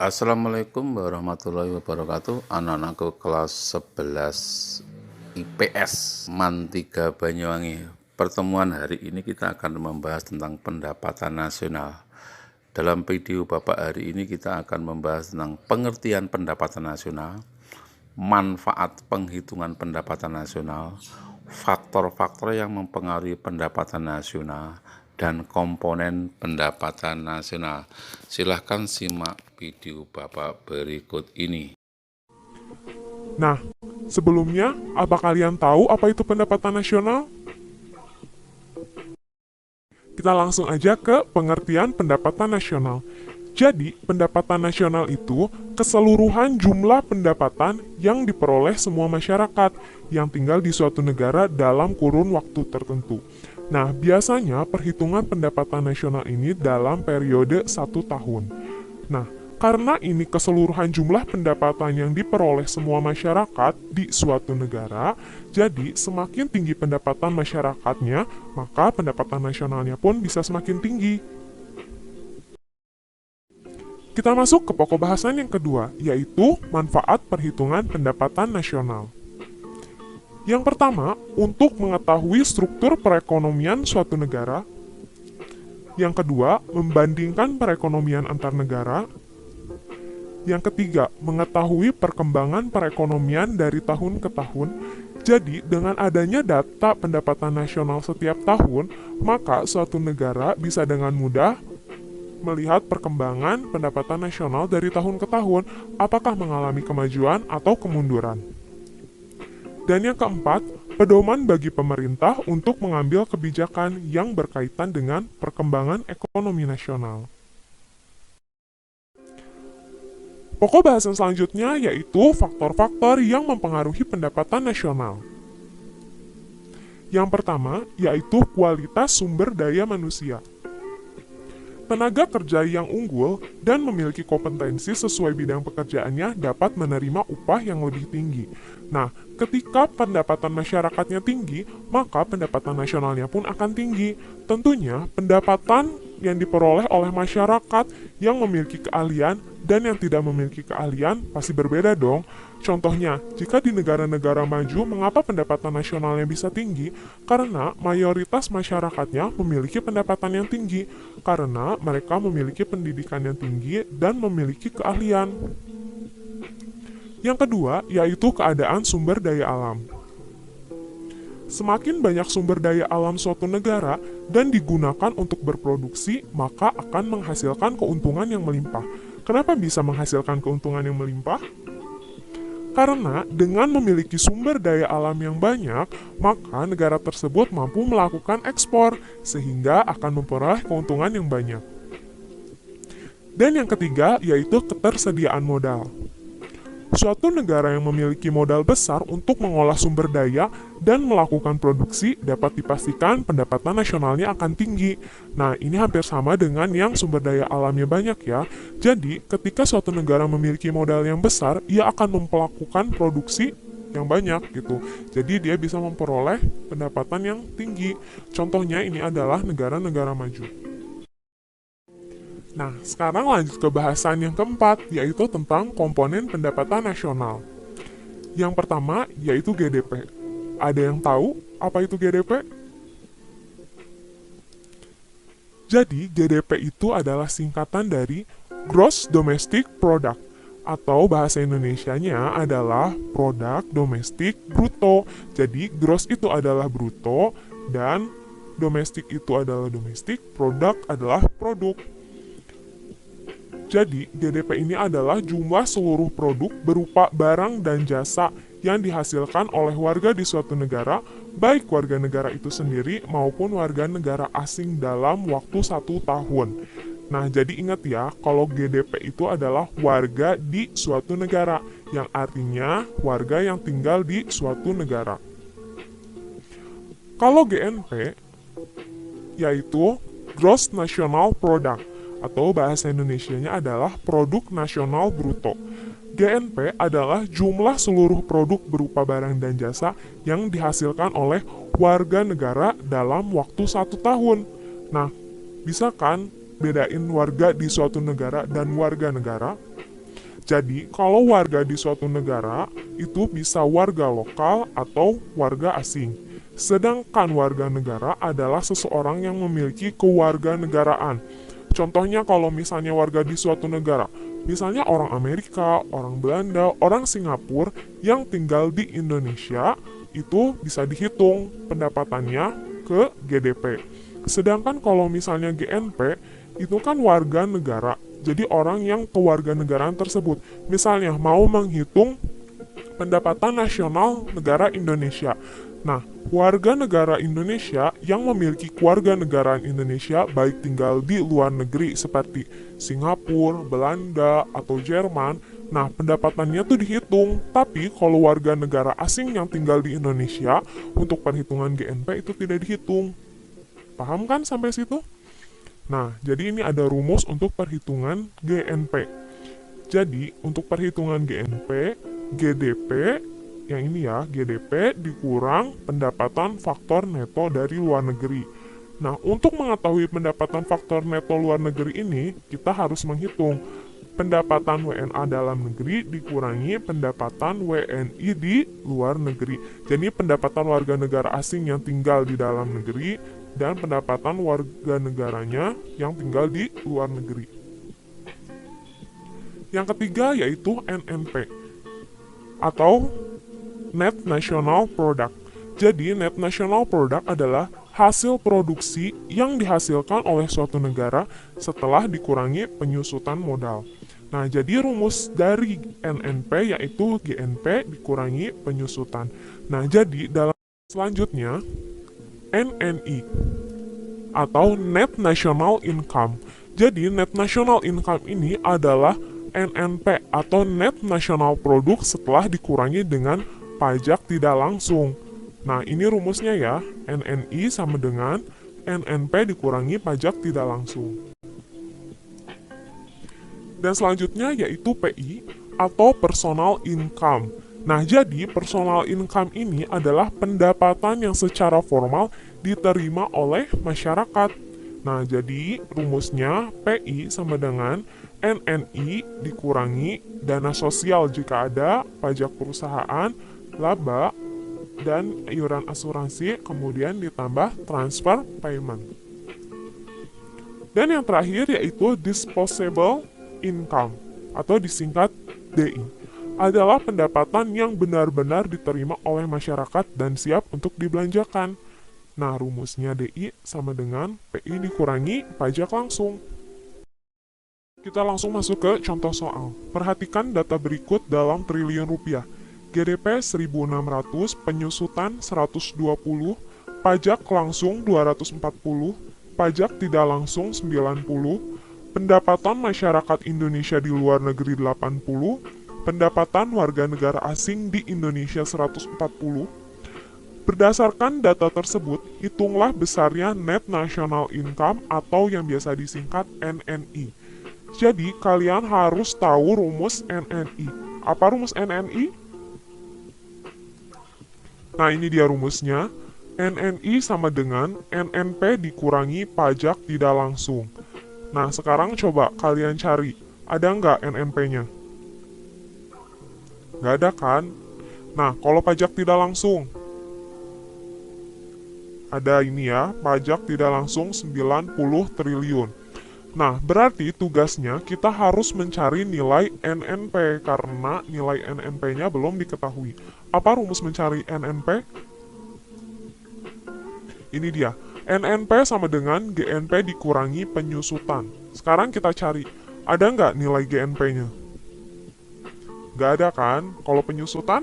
Assalamualaikum warahmatullahi wabarakatuh. Anak-anakku kelas 11 IPS MAN 3 Banyuwangi. Pertemuan hari ini kita akan membahas tentang pendapatan nasional. Dalam video Bapak hari ini kita akan membahas tentang pengertian pendapatan nasional, manfaat penghitungan pendapatan nasional, faktor-faktor yang mempengaruhi pendapatan nasional, dan komponen pendapatan nasional. Silahkan simak video Bapak berikut ini. Nah, sebelumnya, apa kalian tahu apa itu pendapatan nasional? Kita langsung aja ke pengertian pendapatan nasional. Jadi, pendapatan nasional itu keseluruhan jumlah pendapatan yang diperoleh semua masyarakat yang tinggal di suatu negara dalam kurun waktu tertentu. Nah, biasanya perhitungan pendapatan nasional ini dalam periode 1 tahun. Nah, karena ini keseluruhan jumlah pendapatan yang diperoleh semua masyarakat di suatu negara, jadi semakin tinggi pendapatan masyarakatnya, maka pendapatan nasionalnya pun bisa semakin tinggi. Kita masuk ke pokok bahasan yang kedua, yaitu manfaat perhitungan pendapatan nasional. Yang pertama, untuk mengetahui struktur perekonomian suatu negara. Yang kedua, membandingkan perekonomian antar negara. Yang ketiga, mengetahui perkembangan perekonomian dari tahun ke tahun. Jadi, dengan adanya data pendapatan nasional setiap tahun, maka suatu negara bisa dengan mudah melihat perkembangan pendapatan nasional dari tahun ke tahun, apakah mengalami kemajuan atau kemunduran. Dan yang keempat, pedoman bagi pemerintah untuk mengambil kebijakan yang berkaitan dengan perkembangan ekonomi nasional. Pokok bahasan selanjutnya yaitu faktor-faktor yang mempengaruhi pendapatan nasional. Yang pertama, yaitu kualitas sumber daya manusia. Tenaga kerja yang unggul dan memiliki kompetensi sesuai bidang pekerjaannya dapat menerima upah yang lebih tinggi. Nah, ketika pendapatan masyarakatnya tinggi, maka pendapatan nasionalnya pun akan tinggi. Tentunya, pendapatan yang diperoleh oleh masyarakat yang memiliki keahlian dan yang tidak memiliki keahlian pasti berbeda dong. Contohnya, jika di negara-negara maju, mengapa pendapatan nasionalnya bisa tinggi? Karena mayoritas masyarakatnya memiliki pendapatan yang tinggi, karena mereka memiliki pendidikan yang tinggi dan memiliki keahlian. Yang kedua, yaitu keadaan sumber daya alam. Semakin banyak sumber daya alam suatu negara dan digunakan untuk berproduksi, maka akan menghasilkan keuntungan yang melimpah. Kenapa bisa menghasilkan keuntungan yang melimpah? Karena dengan memiliki sumber daya alam yang banyak, maka negara tersebut mampu melakukan ekspor, sehingga akan memperoleh keuntungan yang banyak. Dan yang ketiga, yaitu ketersediaan modal. Suatu negara yang memiliki modal besar untuk mengolah sumber daya dan melakukan produksi dapat dipastikan pendapatan nasionalnya akan tinggi. Nah, ini hampir sama dengan yang sumber daya alamnya banyak ya. Jadi, ketika suatu negara memiliki modal yang besar, ia akan melakukan produksi yang banyak gitu. Jadi, dia bisa memperoleh pendapatan yang tinggi. Contohnya ini adalah negara-negara maju. Nah, sekarang lanjut ke bahasan yang keempat, yaitu tentang komponen pendapatan nasional. Yang pertama, yaitu GDP. Ada yang tahu apa itu GDP? Jadi, GDP itu adalah singkatan dari Gross Domestic Product, atau bahasa Indonesianya adalah produk domestik bruto. Jadi, gross itu adalah bruto, dan domestik itu adalah domestik, produk adalah produk. Jadi, GDP ini adalah jumlah seluruh produk berupa barang dan jasa yang dihasilkan oleh warga di suatu negara, baik warga negara itu sendiri maupun warga negara asing dalam waktu 1 tahun. Nah, jadi ingat ya, kalau GDP itu adalah warga di suatu negara, yang artinya warga yang tinggal di suatu negara. Kalau GNP, yaitu Gross National Product, atau bahasa Indonesianya adalah produk nasional bruto. GNP adalah jumlah seluruh produk berupa barang dan jasa yang dihasilkan oleh warga negara dalam waktu 1 tahun. Nah, bisa kan bedain warga di suatu negara dan warga negara? Jadi, kalau warga di suatu negara itu bisa warga lokal atau warga asing. Sedangkan warga negara adalah seseorang yang memiliki kewarganegaraan. Contohnya kalau misalnya warga di suatu negara, misalnya orang Amerika, orang Belanda, orang Singapura yang tinggal di Indonesia, itu bisa dihitung pendapatannya ke GDP. Sedangkan kalau misalnya GNP, itu kan warga negara. Jadi orang yang kewarganegaraan tersebut. Misalnya mau menghitung pendapatan nasional negara Indonesia. Nah, warga negara Indonesia yang memiliki kewarganegaraan Indonesia baik tinggal di luar negeri seperti Singapura, Belanda, atau Jerman, nah pendapatannya tuh dihitung. Tapi kalau warga negara asing yang tinggal di Indonesia, untuk perhitungan GNP itu tidak dihitung. Paham kan sampai situ? Nah, jadi ini ada rumus untuk perhitungan GNP. Jadi, untuk perhitungan GNP, GDP, yang ini ya, GDP dikurang pendapatan faktor neto dari luar negeri. Nah, untuk mengetahui pendapatan faktor neto luar negeri ini, kita harus menghitung pendapatan WNA dalam negeri dikurangi pendapatan WNI di luar negeri. Jadi, pendapatan warga negara asing yang tinggal di dalam negeri dan pendapatan warga negaranya yang tinggal di luar negeri. Yang ketiga yaitu NNP atau Net National Product. Jadi Net National Product adalah hasil produksi yang dihasilkan oleh suatu negara setelah dikurangi penyusutan modal. Nah, jadi rumus dari NNP yaitu GNP dikurangi penyusutan. Nah, jadi dalam selanjutnya NNI atau Net National Income. Jadi Net National Income ini adalah NNP atau Net National Product setelah dikurangi dengan pajak tidak langsung. Nah, ini rumusnya ya. NNI sama dengan NNP dikurangi pajak tidak langsung. Dan selanjutnya yaitu PI atau Personal Income. Nah, jadi personal income ini adalah pendapatan yang secara formal diterima oleh masyarakat. Nah, jadi rumusnya PI sama dengan NNI dikurangi dana sosial jika ada, pajak perusahaan, laba, dan iuran asuransi, kemudian ditambah transfer payment. Dan yang terakhir yaitu disposable income atau disingkat DI. Adalah pendapatan yang benar-benar diterima oleh masyarakat dan siap untuk dibelanjakan. Nah, rumusnya DI sama dengan PI dikurangi pajak langsung. Kita langsung masuk ke contoh soal. Perhatikan data berikut dalam triliun rupiah. GDP 1.600, penyusutan 120, pajak langsung 240, pajak tidak langsung 90, pendapatan masyarakat Indonesia di luar negeri 80, pendapatan warga negara asing di Indonesia 140. Berdasarkan data tersebut, hitunglah besarnya Net National Income atau yang biasa disingkat NNI. Jadi, kalian harus tahu rumus NNI. Apa rumus NNI? Nah, ini dia rumusnya. NNI sama dengan NNP dikurangi pajak tidak langsung. Nah, sekarang coba kalian cari. Ada nggak NNP-nya? Nggak ada kan? Nah, kalau pajak tidak langsung, ada ini ya, pajak tidak langsung 90 triliun. Nah, berarti tugasnya kita harus mencari nilai NNP karena nilai NNP-nya belum diketahui. Apa rumus mencari NNP? Ini dia. NNP sama dengan GNP dikurangi penyusutan. Sekarang kita cari, ada nggak nilai GNP-nya? Nggak ada kan? Kalau penyusutan?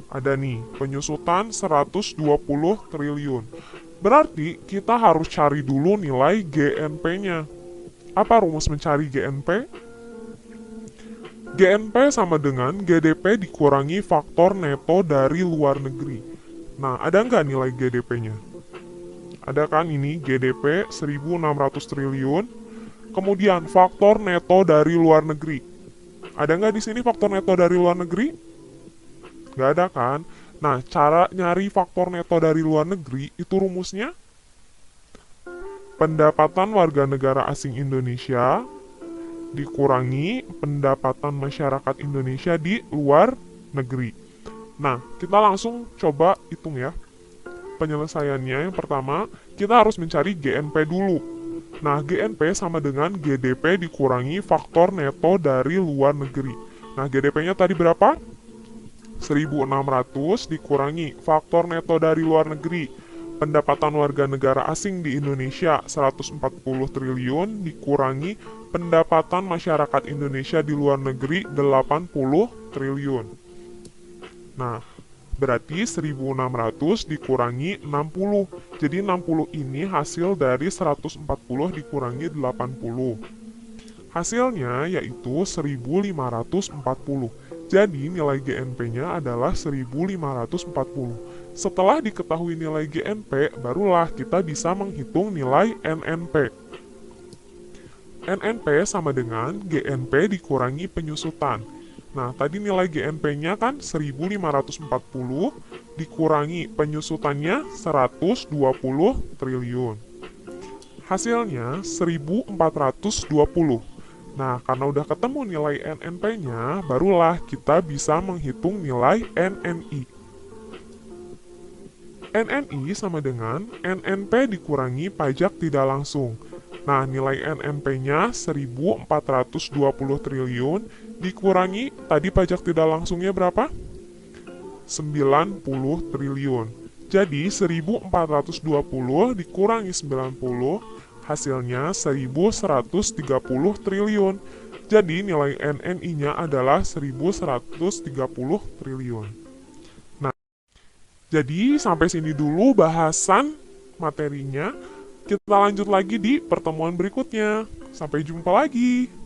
Ada nih, penyusutan 120 triliun. Berarti kita harus cari dulu nilai GNP-nya. Apa rumus mencari GNP? GNP sama dengan GDP dikurangi faktor neto dari luar negeri. Nah, ada nggak nilai GDP-nya? Ada kan ini, GDP 1.600 triliun. Kemudian, faktor neto dari luar negeri. Ada nggak di sini faktor neto dari luar negeri? Nggak ada kan? Nah, cara nyari faktor neto dari luar negeri, itu rumusnya pendapatan warga negara asing Indonesia dikurangi pendapatan masyarakat Indonesia di luar negeri. Nah, kita langsung coba hitung ya. Penyelesaiannya yang pertama, kita harus mencari GNP dulu. Nah, GNP sama dengan GDP dikurangi faktor neto dari luar negeri. Nah, GDP-nya tadi berapa? 1.600 dikurangi faktor neto dari luar negeri. Pendapatan warga negara asing di Indonesia 140 triliun dikurangi pendapatan masyarakat Indonesia di luar negeri 80 triliun. Nah, berarti 1.600 dikurangi 60. Jadi 60 ini hasil dari 140 dikurangi 80. Hasilnya yaitu 1.540. Jadi nilai GNP-nya adalah 1.540. Setelah diketahui nilai GNP, barulah kita bisa menghitung nilai NNP. NNP sama dengan GNP dikurangi penyusutan. Nah, tadi nilai GNP-nya kan 1.540 dikurangi penyusutannya 120 triliun. Hasilnya 1.420. Nah, karena udah ketemu nilai NNP-nya, barulah kita bisa menghitung nilai NNI. NNI sama dengan NNP dikurangi pajak tidak langsung. Nah, nilai NNP-nya 1.420 triliun dikurangi tadi pajak tidak langsungnya berapa? 90 triliun. Jadi 1.420 dikurangi 90, hasilnya 1.130 triliun. Jadi nilai NNI-nya adalah 1.130 triliun. Nah, jadi sampai sini dulu bahasan materinya. Kita lanjut lagi di pertemuan berikutnya. Sampai jumpa lagi.